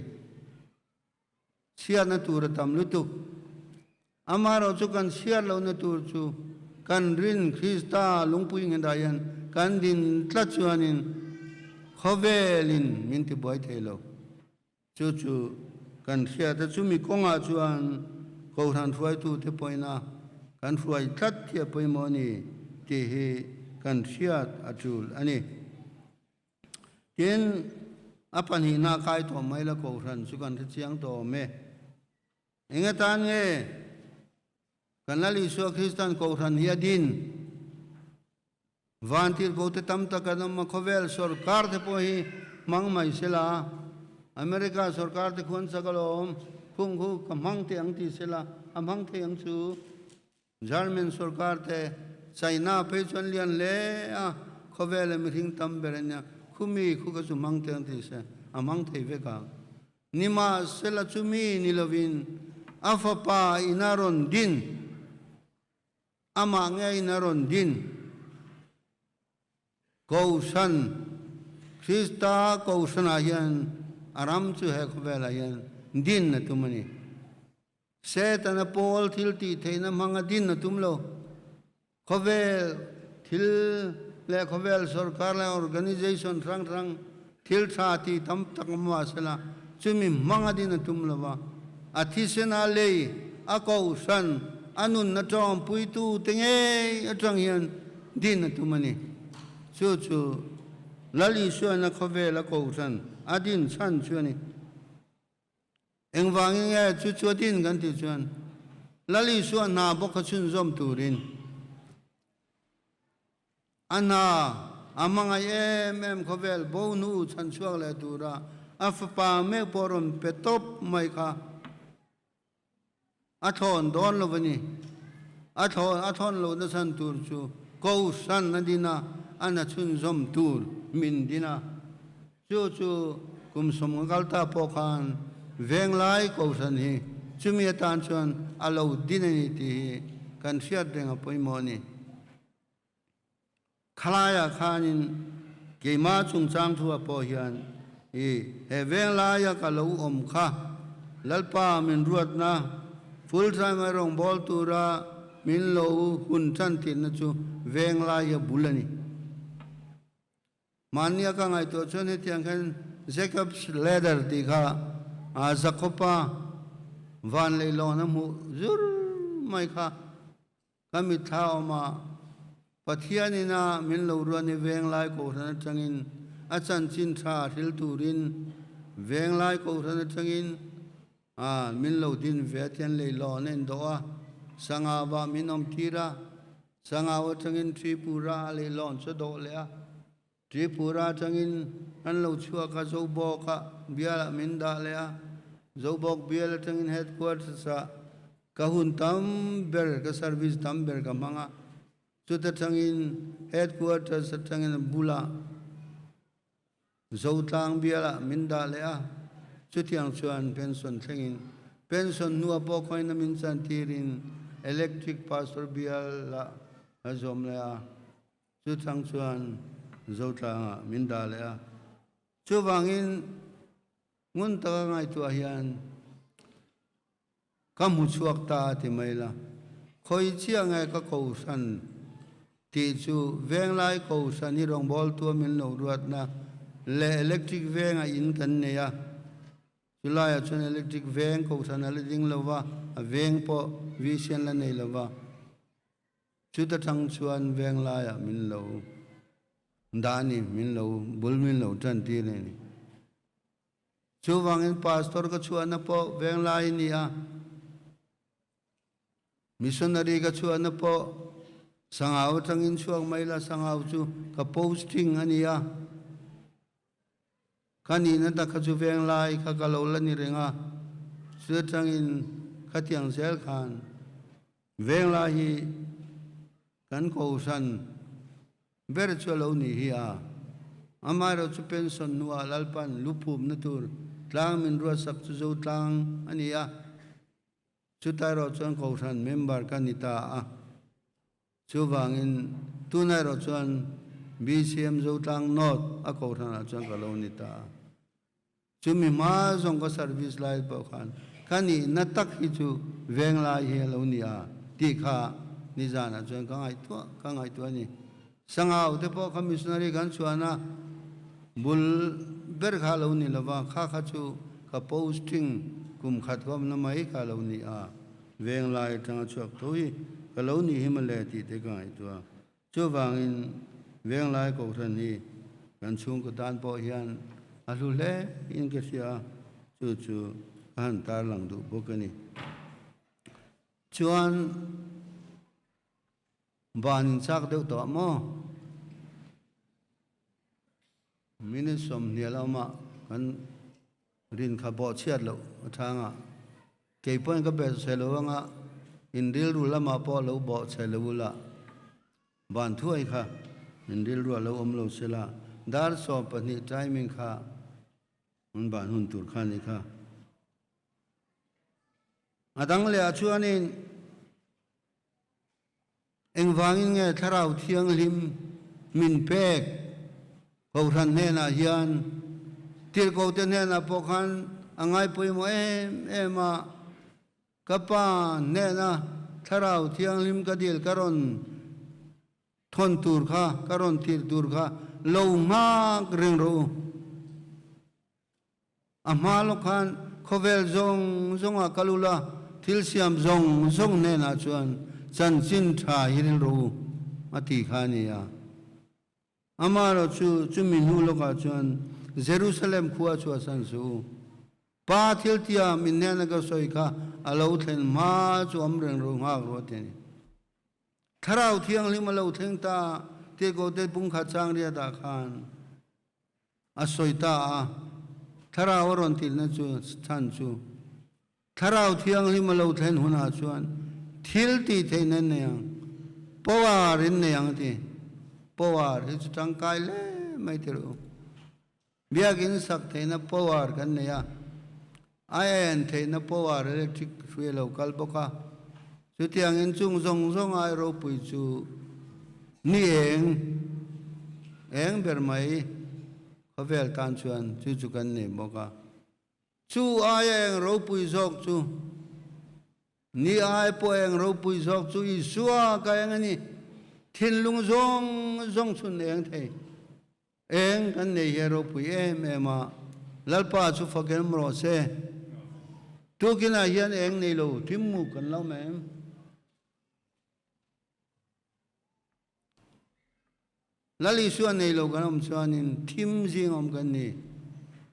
sia natur tam lutu amaro chu kan sia lo natur chu kan rin Krista lungpui ngendayan kan din tla chuanin khovelin minti boy thelo chu kan sia ta chu mi konga chuan Kohhran thuai tu te poina kan thuai tlat thia poimoni ti hi kan sia achul ani tin apan hi na kai to mai la Kohhran chu kan chiang to me engatan nge kan lali so Kristan Kohhran hi din vantir bote tam ta kadam ma khovel sarkar te po hi mang mai sela America sarkar te khon sagalom khung khu kamang te ang ti sela amang te ang chu German sarkar te China pe chon lian le a khovel mi thing tam berenya khumi khu ka chu mang te ang ti se amang te ve ka nima sela chumi nilovin afapa inaron din ama nge inaron din Kohhran Krista Kohhran ahian aram chu he khovel ahian din na tumani setana pol thil ti theina manga din na tumlo khovel thil le khovel sarkar le organization rang thil tha ti tam tak ma sala chumi manga din na tumlo ba athi sena le a Kohhran anun na trom pui tu tenge atang hian din na tu mani chu lali suan na khove la ko san adin chan chuani engwang nge chu din kan ti chuan lali suan na bo kha chun zom turin ana amanga khovel bo nu chan chuak le tura afpa me porom petop mai kha athon don lo bani athon lo na san tur chu ko san na dina ana chun zom tur min dina chu kum som galta po khan venglai ko san hi chumi tan chuan alo dinani ti kan siat denga poimoni khalaya khanin keima chung chang thua po hian he venglai ka lo om kha lalpa min ruat na full time rong bol tura min lo hun chan tin na chu venglai ya bulani mania ka ngai to chone tiang khan Jacob's ladder ti kha a zakopa van le lo na mu zur mai kha kami tha ma Pathianni na min lo ruani venglai ko ran changin achan chin tha thil turin venglai ko ran changin min lo din vetian le lo nen doa sanga ba minom tira sanga wa changin tripura le lon so do le a tripura changin an lo chua ka zo bo ka bia min da le a zo bok bia le changin headquarters sa ka hun tam ber ka service tam ber ka manga chu ta changin headquarters sa changin bula zo tang bia la min da le a chu tiang chuan pension thengin pension nu po khoi na min chan tirin electric pastor bial la azom le a chu thang chuan zo tang min da le a chu wangin ngun ta ngai tu hian kam hu chuak ta ti mai la khoi chiang ngai ka ko san ti chu venglai ko san ni rong bol tu min lo ruat na le electric venga in kan ne ya July chun electric veng ko san ala ding lova a veng po vision la nei lova chu ta thang chuan veng la ya min lo dani min lo bul min lo tan ti ne ni chu wangin pastor ka chuan na po veng la ni a missionary ka chuan na po sangaw thangin chuak mai la sangaw chu ka posting ani a kani na ta khachu veng lai kha kalo la ni renga su changin khatiang sel khan veng la hi kan ko san ber cholo ni hi a amaro chu pension nuwa lalpan lupum na tur tlang min ro sak chu zo tlang ani a chu ta ro chuan ko san member kanita a chu wangin tunai ro chuan BCM zo tlang not a ko san a chuan kalo ni ta chumi ma zong ka service lai pa khan kani na tak hi chu veng lai he lo ni a ti kha ni jana chuan ka ngai tu ani sanga u te po ka missionary kan chuana bul ber kha lo ni lawa kha chu ka posting kum khat kom na mai kha lo ni a veng lai tang chuak to hi ka lo ni hi ma le ti te ka ngai tu a chu wangin veng lai ko than ni kan chung ko tan po hian alu le in ke sia chu han tar lang du bokani chuan ban chak deu to mo min som nialama kan rin kha bo chiat lo thanga ke pon ka be se lo nga indil ru lama po lo bo che lo la ban thuai kha indil ru lo om lo sela dar so pani timing kha un ban hun tur kha ni kha adang le achuanin engwangin nge tharau thiang lim min pek Kohhran ne na hian tir ko te ne na pokhan angai pui mo ema kapa ne na tharau thiang lim ka dil karon thon tur kha karon tir tur kha lo mak reng ro ama lo khan khovel zong a kalula ทิลเสียมซงเนนาชวนจันจินทาฮิริรูมาตีขานียอามาเราจูมินูโลกาชวนเยรูซาเล็มขัวชัวสันสูปาทิลติยามินเนนก็สอยค่ะอาลาอุเทนมาจูอัมเริงรูงากรวดนี่ถ้าเราเที่ยงลิมาลาอุเทงตาเทโกเตปุงขัดจางเรียดาขานอาสอยตาถ้าเราวรนติลนั่นจูท่านจูถ้าเราเที่ยงลิมาลาอุเทนหุนาชวนทิลตีเทนันเนี่ยปวารินเนี่ยที่ปวาริจุตังกายเลยไม่ติรู้เบียกินสักเทนะปวาร์กันเนี่ยไอ้เอ็นเทนะปวาร์เล็กทริกช่วยเราคัลปกะสุดที่ยังอินจุงซงไอโรปุยจูนี่เองเบอร์ไม่เขาเวลตันชวนจูกันเนี่ยบอกว่าจูไอ้เองโรปุยซอกจูนี่ไอ้พวกเองโรปุยซอกจูอิสัวกันยังนี่ทินลุงซงชุนเองเทเองกันเนี่ยเฮโรปุยเอ็มมาลัลปาจูฟักเกมโรเซทุกินาเฮียนเองนี่โลทิมมุกันแล้วแม่ลัลิส่วนนี่โลกันอมส่วนนินทิมจิงอมกันนี่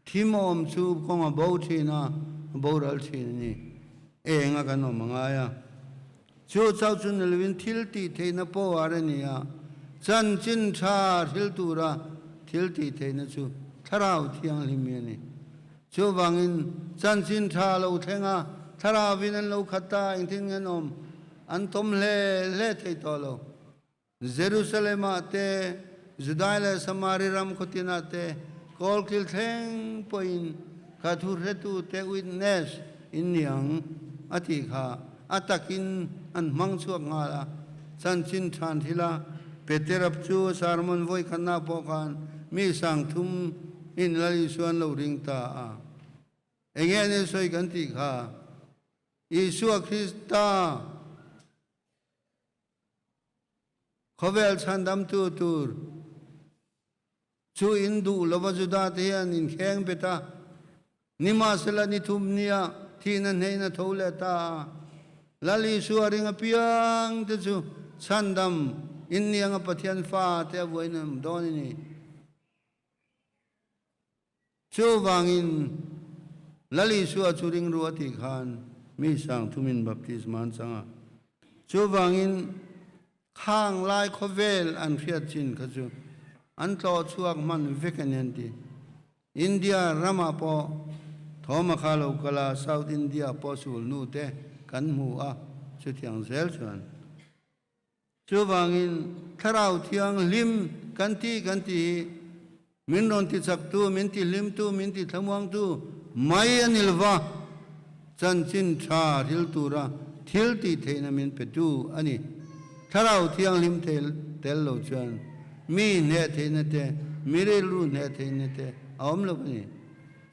ทิมอมจูบของบ่าวทีน่ะบ่าวรัลทีนี่เองกันอมงายะจูเจ้าจุนเลวินทิลตีเทนปออาร์นี่ยจันจินชาทิลตูระทิลตีเทนจูทาราวที่ยังลิมีนี่จูวังอินจันจินชาเราเทงะทาราวินันเราขัดตาอินทิงเงินอมอันตมเล่เทตอโลเยรูซาเล็มเตจุดายเลสมาริรามขตินาเตกอลคิลเทงปอยน์ขัดหูเรตูเตวินเนสอินยังอธิขาอัตกินอันมังสวกงาลาจันจินชานทิลาเปเตรับจูสารมันไว้ขณะปกันมีสังทุมอินลาลิสวนเราริงตาเองเนี่ยสวยกันติขาอิสุคริสตาเขาเวลชันดำตูร์ชูอินดูลวจุดาเทียนินแข็งเปตานิมาสลานิทุมเนียที่นั่นให้นาทูเลตาลาลิสวริงเปียงเตจูชันดำอินเนียงปะเทียนฟ้าเตอวันนั้นโดนนี่ชูวังอินลาลิสวจูริงรัวติขานมีสังทุมินบัพติสมันสังชูวังอินข้างลายขเวลอันเฟียจินขจูอันต่อช่วงมันเวกันยันตีอินเดียรามาปอทอมาคาโลกลาเซาท์อินเดียปอสูลนูเตกันมัวชุดยังเซลชวนชูวังอินทาราวที่ยังลิมกันตีมินรอนติจักตูมินติลิมตูมินติทมวังตูไม่อันิลวะจันจินชาทิลตูระทิลตีเทนมินเปตูอันนี้ถ้าเราเที่ยงลิมเทลโลจวนมีเนเทนเตมีเรลูเนเทนเตอมโลกนี่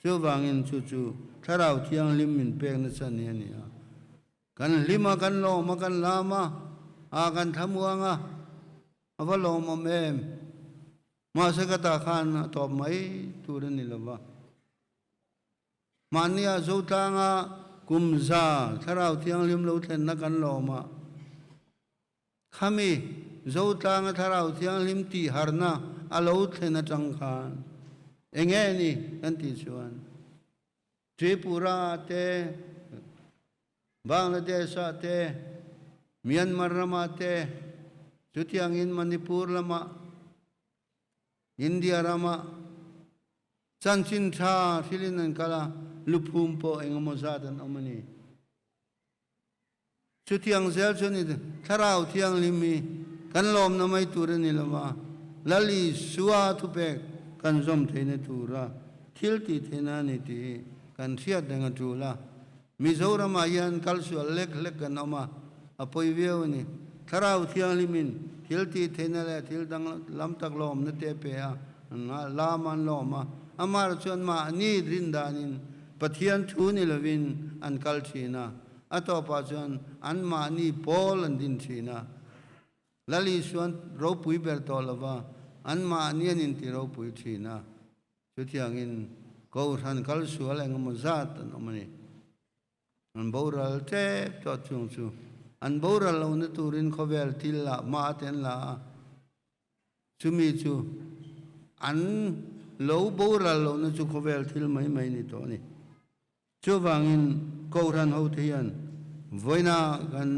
ชูวังอินชูถ้าเราเที่ยงลิมมินเปกนสันเนี่ยนี่กันลิมากันโลมากันลามาอากันทำวังอวโลมาเมมมาสกัดขานตอบไม่ตูรนิลวะมันเนี่ยสุตังกุมซาถ้าเราเที่ยงลิมเราเทนนักันโลมาขามีจูตังถ้าเราเที่ยงลิมตีหารนาอาลูเทนจังขานเองนี่กันติชวนทริปุระเตบังลาเทศเตเมียนมาร์มาเตจุดยังอินมณิปุรละมาอินเดียรามาจันจินชาทิลินันกาลาลุพุมโปเองมอซาดันอมนีจุดยังเซลชนิดถ้าเราที่ยังลิมีกันลมน้ำไม่ตูรนิลวะลลิสัวทุเปกกันจอมเทนตูระทิลติเทนานิติกันเสียดังตูละมิโซรามายันคัลสุเล็กกันออกมาอภัยเวียวนี่ถ้าเราที่ยังลิมินทิลติเทนละทิลดังลำตักลมนเตเปียลามันลมอามาชวนมานี่รินดานินปะเทียนทูนิลวินอันคัลชีนาอัตโตปัจจุบันอันมานี่โพลันดินชีนาลลิสวนเราปุยเบอร์ตอลวะอันมานี่นินติเราปุยชีนาสุดที่ยังอินกูรันคัลสุอะไรงมจัดนอมันนี่ an boral te to chung chu an boral lo na turin khovel til la ma ten la chumi chu an lo boral lo na chu khovel til mai ni to ni chu wangin Kohhran ho thian voina gan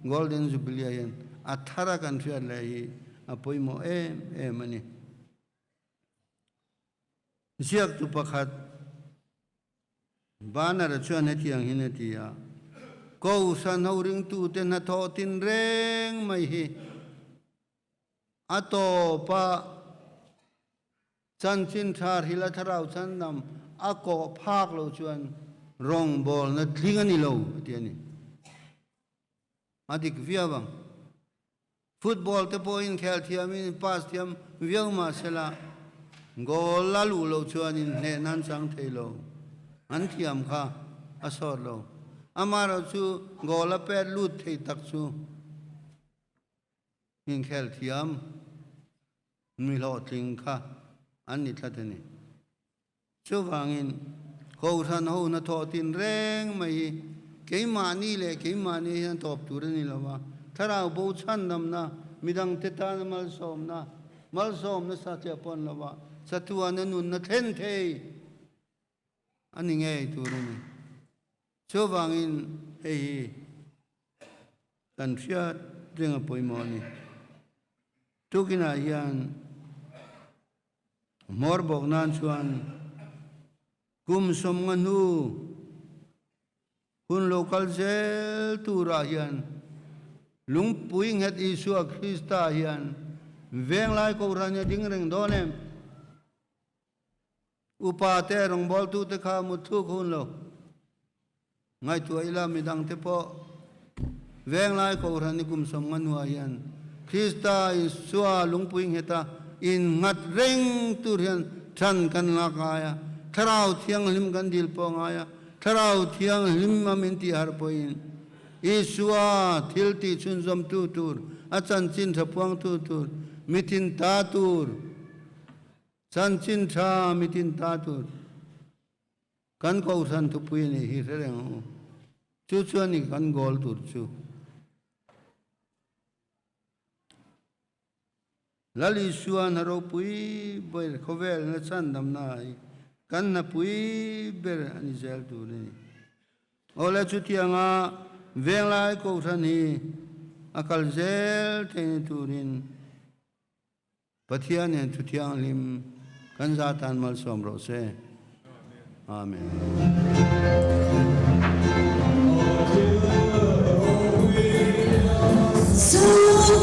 golden jubilee yan athara kan thia lai apoimo em ani siak tu pakhat banar chuan hetiang hinetia ko san ho ring tu ten na tho tin reng mai hi ato pa chan chin thar hila tharau chan nam ako phak lo chuan rong bol na thingani lo tiani adik viawang football te po in khel thiamin pas thiam viaw ma sela gol la lu lo chuan in ne nan sang theilo an thiam kha asor lo amaro chu gola pet lut thei tak chu in khel thiam mi lo tling kha an ni thlatani chu wangin Kohhran ho na tho tin reng mai keimani le keimani han top turani lawa tharau bo chan nam na midang te ta mal som na sa te pon lawa satuan nun na then thei ani nge turani chowangin hei kan fia ringa poimoni tukina hian mor bok nan chuan kum som nganu hun local zel tura hian lung puing het Isua Krista hian Venglai Kohhran ya ding reng donem upa te rong bol tu te kha mu thu hun lo ngai tu ila midang te po Venglai Kohhran ni kum som nganu hian Krista Isua lung puing heta in ngat reng tur hian than kan la kaya tharau thiang lim kan dil po ngaya tharau thiang lim amin ti har poin Isua thilti chun zom tu tur achan chin thapuang tu tur mitin ta tur chan chin tha mitin ta tur kan Kohhran tu pui ni hi reng chu chuan ni kan gol tur chu lali suan haro pui boy khovel na chan dam nai kan na pui ber ani zel tu ni ola chu tianga Venglai Kohhran hi akal zel ten turin Pathian en tu tiang lim kan zatan mal som ro se amen So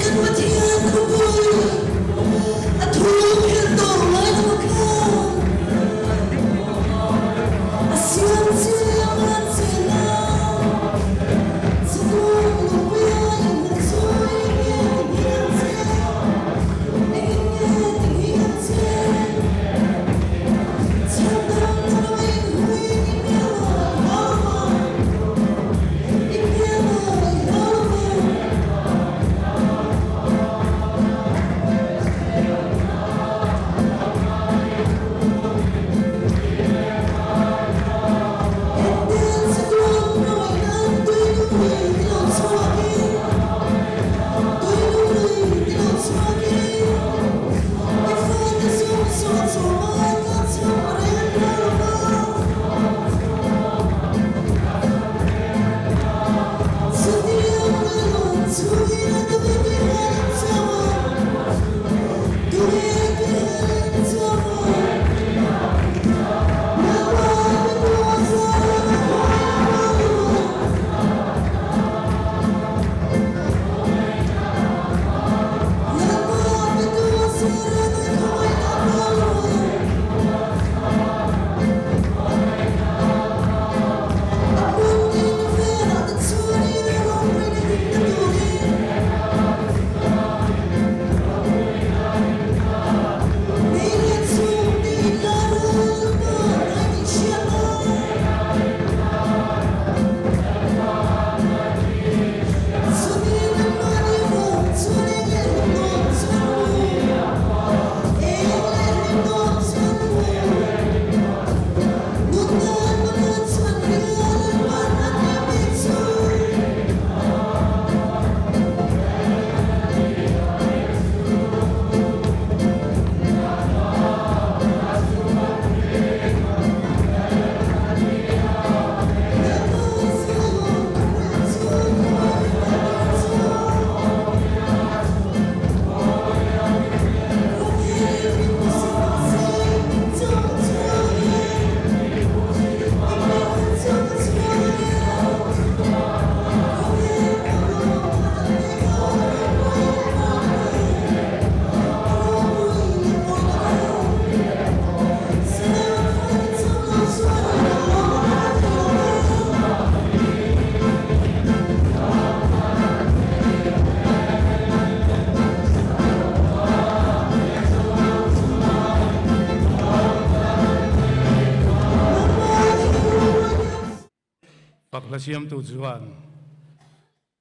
can Pathian kubul atul kendo lai Kumkhaw asian siam lan sila Thank you. siam tu chuan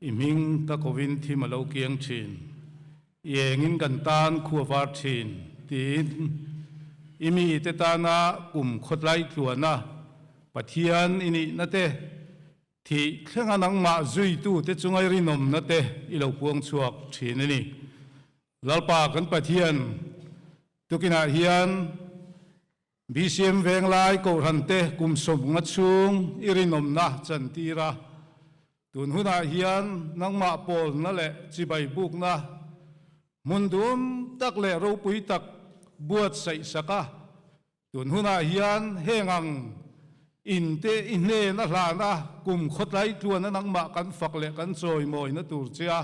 iming ka kovin thi malo kiang thin yengin kan tan khuavar thin tin imi te tana kumkhaw Tlaitluana Pathian ini nate thì khenga nang ma zui tu te chungai rinom na te ilo puang chuak thin ani lalpa kan Pathian tukina hian BCM Venglai Kohhran te kumsom nga chung irinom na chantira tun huna hian nang ma pol na le chibai buk na mundum tak le ro pui tak buat sai saka tun huna hian hengang inte inne na hlana kumkhaw Tlaitluana nang ma kan fak le kan choi moi na tur chia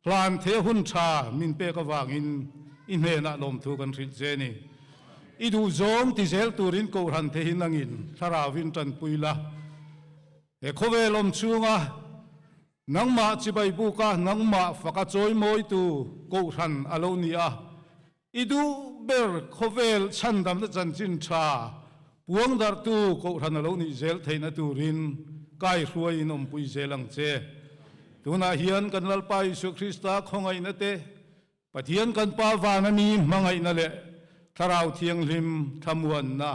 hlan the hun tha min pe ka wangin inne na lom thu kan thil je ni idu zom ti zel turin Kohhran the hinangin tharawin tan puila e khove lom chunga nang ma chibai buka nang ma faka choi moi tu Kohhran alonia idu ber khovel chandam na chanchin tha puang dar tu Kohhran aloni zel theina turin kai hruai inom pui zelang che tuna hian kan lalpa Isu Krista khongai na te Pathian kan pa vanami mangai na le tharau thiang lim thamuan na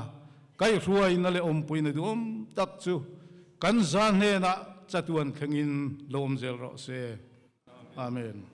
kai hruai na le om pui na dum tak chu kan zan he na chatuan thengin lom zel ro se amen